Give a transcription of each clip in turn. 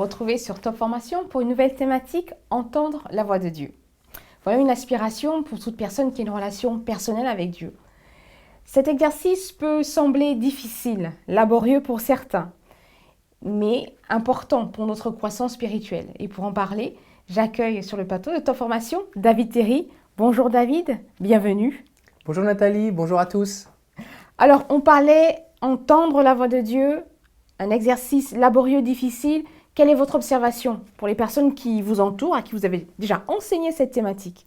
retrouver sur Top Formation pour une nouvelle thématique, entendre la voix de Dieu. Voilà une aspiration pour toute personne qui a une relation personnelle avec Dieu. Cet exercice peut sembler difficile, laborieux pour certains, mais important pour notre croissance spirituelle. Et pour en parler, j'accueille sur le plateau de Top Formation David Terry. Bonjour David, bienvenue. Bonjour Nathalie, bonjour à tous. Alors, on parlait entendre la voix de Dieu, un exercice laborieux, difficile. Quelle est votre observation pour les personnes qui vous entourent, à qui vous avez déjà enseigné cette thématique?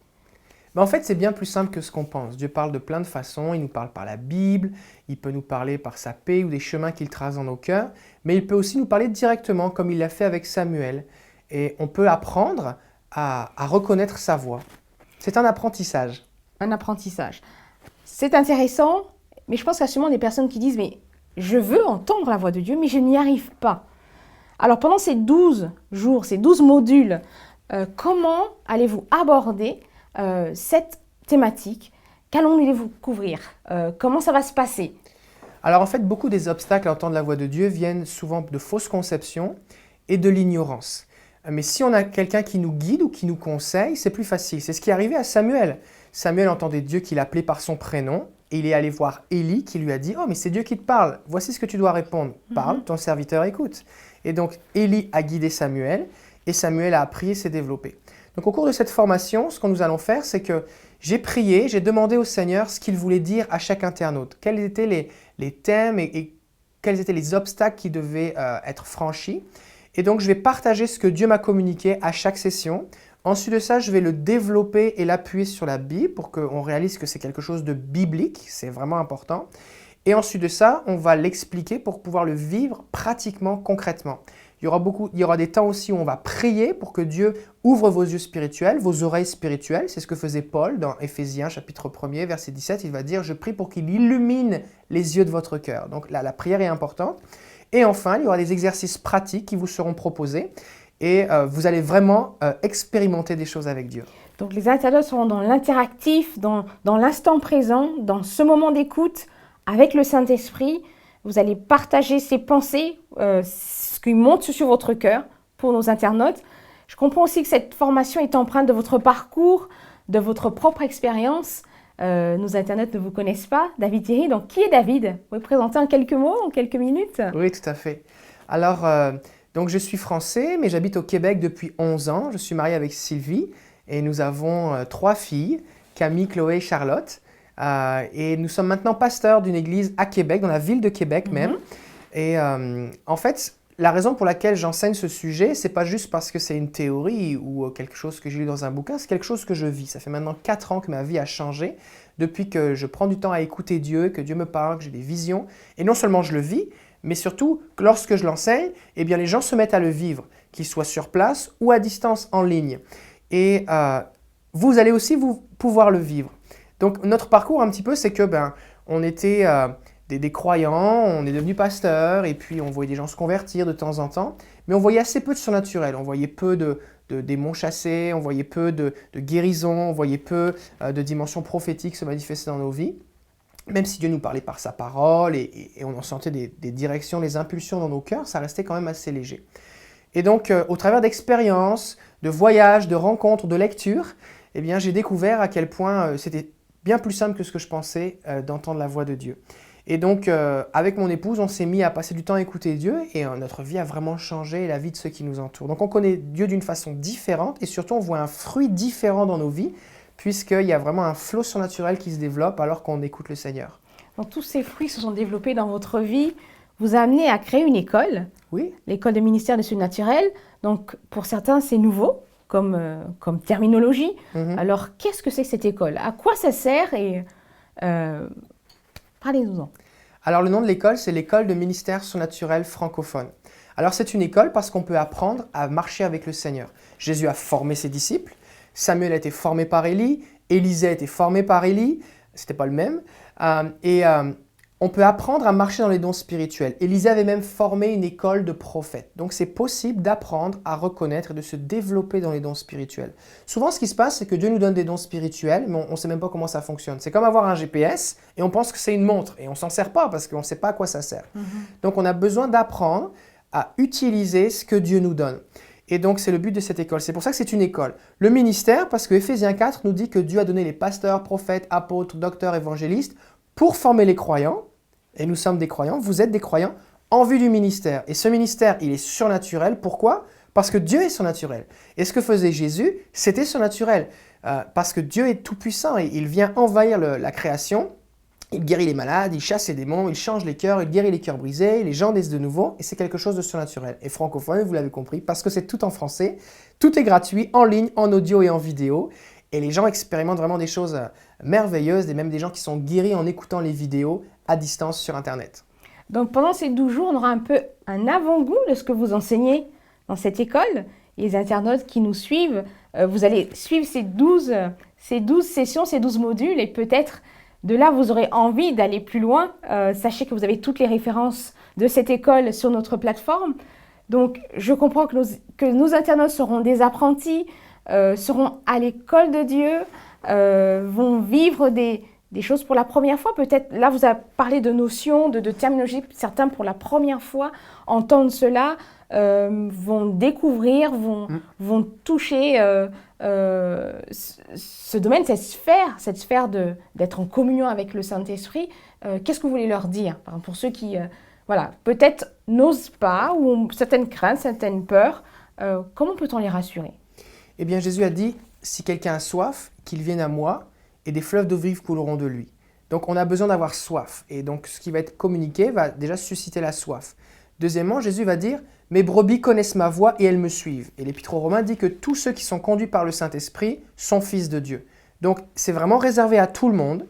En fait, c'est bien plus simple que ce qu'on pense. Dieu parle de plein de façons. Il nous parle par la Bible, il peut nous parler par sa paix ou des chemins qu'il trace dans nos cœurs, mais il peut aussi nous parler directement comme il l'a fait avec Samuel. Et on peut apprendre à reconnaître sa voix. C'est un apprentissage. Un apprentissage. C'est intéressant, mais je pense qu'il y a sûrement des personnes qui disent « mais je veux entendre la voix de Dieu, mais je n'y arrive pas ». Alors pendant ces 12 jours, ces 12 modules, comment allez-vous aborder cette thématique? Qu'allons-nous couvrir? Comment ça va se passer? Alors en fait, beaucoup des obstacles à entendre la voix de Dieu viennent souvent de fausses conceptions et de l'ignorance. Mais si on a quelqu'un qui nous guide ou qui nous conseille, c'est plus facile. C'est ce qui est arrivé à Samuel. Samuel entendait Dieu qui l'appelait par son prénom et il est allé voir Élie qui lui a dit « Oh, mais c'est Dieu qui te parle, voici ce que tu dois répondre. Parle, ton serviteur écoute. » Et donc Élie a guidé Samuel et Samuel a appris et s'est développé. Donc au cours de cette formation, ce que nous allons faire, c'est que j'ai prié, j'ai demandé au Seigneur ce qu'il voulait dire à chaque internaute. Quels étaient les thèmes et quels étaient les obstacles qui devaient être franchis. Et donc je vais partager ce que Dieu m'a communiqué à chaque session. Ensuite de ça, je vais le développer et l'appuyer sur la Bible pour qu'on réalise que c'est quelque chose de biblique, c'est vraiment important. Et ensuite de ça, on va l'expliquer pour pouvoir le vivre pratiquement, concrètement. Il y aura des temps aussi où on va prier pour que Dieu ouvre vos yeux spirituels, vos oreilles spirituelles. C'est ce que faisait Paul dans Éphésiens chapitre 1er, verset 17. Il va dire « Je prie pour qu'il illumine les yeux de votre cœur ». Donc là, la prière est importante. Et enfin, il y aura des exercices pratiques qui vous seront proposés. Et vous allez vraiment expérimenter des choses avec Dieu. Donc les internautes seront dans l'interactif, dans l'instant présent, dans ce moment d'écoute avec le Saint-Esprit. Vous allez partager ces pensées, ce qui monte sur votre cœur pour nos internautes. Je comprends aussi que cette formation est empreinte de votre parcours, de votre propre expérience. Nos internautes ne vous connaissent pas. David Thierry, donc qui est David? Vous pouvez présenter en quelques mots, en quelques minutes? Oui, tout à fait. Alors, donc je suis français, mais j'habite au Québec depuis 11 ans. Je suis marié avec Sylvie et nous avons 3 filles, Camille, Chloé et Charlotte. Et nous sommes maintenant pasteurs d'une église à Québec, dans la ville de Québec même. Et en fait, la raison pour laquelle j'enseigne ce sujet, c'est pas juste parce que c'est une théorie ou quelque chose que j'ai lu dans un bouquin, c'est quelque chose que je vis. Ça fait maintenant 4 ans que ma vie a changé depuis que je prends du temps à écouter Dieu, que Dieu me parle, que j'ai des visions. Et non seulement je le vis, mais surtout, lorsque je l'enseigne, eh bien, les gens se mettent à le vivre, qu'ils soient sur place ou à distance en ligne. Et vous allez aussi pouvoir le vivre. Donc, notre parcours un petit peu, c'est que on était des croyants, on est devenus pasteurs, et puis on voyait des gens se convertir de temps en temps, mais on voyait assez peu de surnaturel, on voyait peu de démons chassés, on voyait peu de guérisons, on voyait peu de dimensions prophétiques se manifester dans nos vies. Même si Dieu nous parlait par sa parole et on en sentait des directions, des impulsions dans nos cœurs, ça restait quand même assez léger. Et donc, au travers d'expériences, de voyages, de rencontres, de lectures, eh bien, j'ai découvert à quel point c'était bien plus simple que ce que je pensais d'entendre la voix de Dieu. Et donc, avec mon épouse, on s'est mis à passer du temps à écouter Dieu et notre vie a vraiment changé et la vie de ceux qui nous entourent. Donc, on connaît Dieu d'une façon différente et surtout, on voit un fruit différent dans nos vies, puisqu'il y a vraiment un flot surnaturel qui se développe alors qu'on écoute le Seigneur. Donc tous ces fruits se sont développés dans votre vie, vous a amené à créer une école, oui. L'école de ministère de surnaturel. Donc pour certains, c'est nouveau comme terminologie. Alors qu'est-ce que c'est que cette école? À quoi ça sert? Et parlez-nous-en. Alors le nom de l'école, c'est l'école de ministère surnaturel francophone. Alors c'est une école parce qu'on peut apprendre à marcher avec le Seigneur. Jésus a formé ses disciples. Samuel a été formé par Élie, Élisée a été formé par Élie, c'était pas le même, on peut apprendre à marcher dans les dons spirituels. Élisée avait même formé une école de prophètes. Donc c'est possible d'apprendre à reconnaître et de se développer dans les dons spirituels. Souvent ce qui se passe, c'est que Dieu nous donne des dons spirituels, mais on ne sait même pas comment ça fonctionne. C'est comme avoir un GPS et on pense que c'est une montre et on ne s'en sert pas parce qu'on ne sait pas à quoi ça sert. Donc on a besoin d'apprendre à utiliser ce que Dieu nous donne. Et donc, c'est le but de cette école. C'est pour ça que c'est une école. Le ministère, parce que Éphésiens 4 nous dit que Dieu a donné les pasteurs, prophètes, apôtres, docteurs, évangélistes pour former les croyants. Et nous sommes des croyants, vous êtes des croyants, en vue du ministère. Et ce ministère, il est surnaturel. Pourquoi? Parce que Dieu est surnaturel. Et ce que faisait Jésus, c'était surnaturel. Parce que Dieu est tout-puissant et il vient envahir la création. Il guérit les malades, il chasse les démons, il change les cœurs, il guérit les cœurs brisés, les gens naissent de nouveau, et c'est quelque chose de surnaturel. Et francophone, vous l'avez compris, parce que c'est tout en français, tout est gratuit, en ligne, en audio et en vidéo, et les gens expérimentent vraiment des choses merveilleuses, et même des gens qui sont guéris en écoutant les vidéos à distance sur Internet. Donc pendant ces 12 jours, on aura un peu un avant-goût de ce que vous enseignez dans cette école. Les internautes qui nous suivent, vous allez suivre ces 12 sessions, ces 12 modules, et peut-être de là, vous aurez envie d'aller plus loin. Sachez que vous avez toutes les références de cette école sur notre plateforme. Donc, je comprends que nos internautes seront des apprentis, seront à l'école de Dieu, vont vivre des choses pour la première fois. Peut-être, là, vous avez parlé de notions, de terminologie. Certains, pour la première fois, entendent cela, vont découvrir, vont toucher ce domaine, cette sphère d'être en communion avec le Saint-Esprit. Qu'est-ce que vous voulez leur dire? Pour ceux qui, peut-être n'osent pas, ou ont certaines craintes, certaines peurs, comment peut-on les rassurer? Eh bien, Jésus a dit, si quelqu'un a soif, qu'il vienne à moi, et des fleuves d'eau vive couleront de lui. Donc, on a besoin d'avoir soif. Et donc, ce qui va être communiqué va déjà susciter la soif. Deuxièmement, Jésus va dire, mes brebis connaissent ma voix et elles me suivent. Et l'Épître aux Romains dit que tous ceux qui sont conduits par le Saint-Esprit sont fils de Dieu. Donc, c'est vraiment réservé à tout le monde,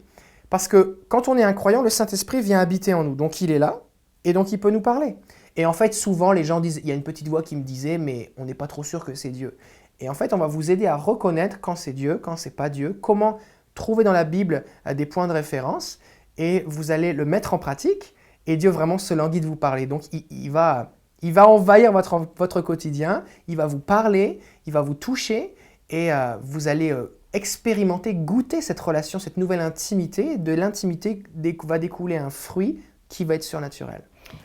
parce que quand on est un croyant, le Saint-Esprit vient habiter en nous. Donc, il est là, et donc il peut nous parler. Et en fait, souvent, les gens disent, il y a une petite voix qui me disait, mais on n'est pas trop sûr que c'est Dieu. Et en fait, on va vous aider à reconnaître quand c'est Dieu, quand c'est pas Dieu, comment trouver dans la Bible des points de référence, et vous allez le mettre en pratique, et Dieu vraiment se languit de vous parler. Donc, il va envahir votre quotidien, il va vous parler, il va vous toucher, et vous allez expérimenter, goûter cette relation, cette nouvelle intimité. De l'intimité va découler un fruit qui va être surnaturel.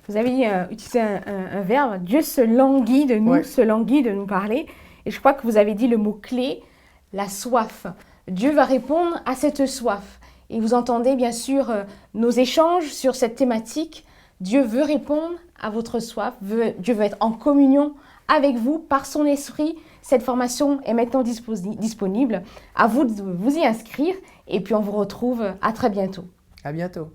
Vous avez utilisé un verbe, Dieu se languit de nous, se languit de nous parler. Et je crois que vous avez dit le mot-clé, la soif. Dieu va répondre à cette soif. Et vous entendez bien sûr nos échanges sur cette thématique. Dieu veut répondre à votre soif. Dieu veut être en communion avec vous par son esprit. Cette formation est maintenant disponible. À vous de vous y inscrire. Et puis on vous retrouve à très bientôt. À bientôt.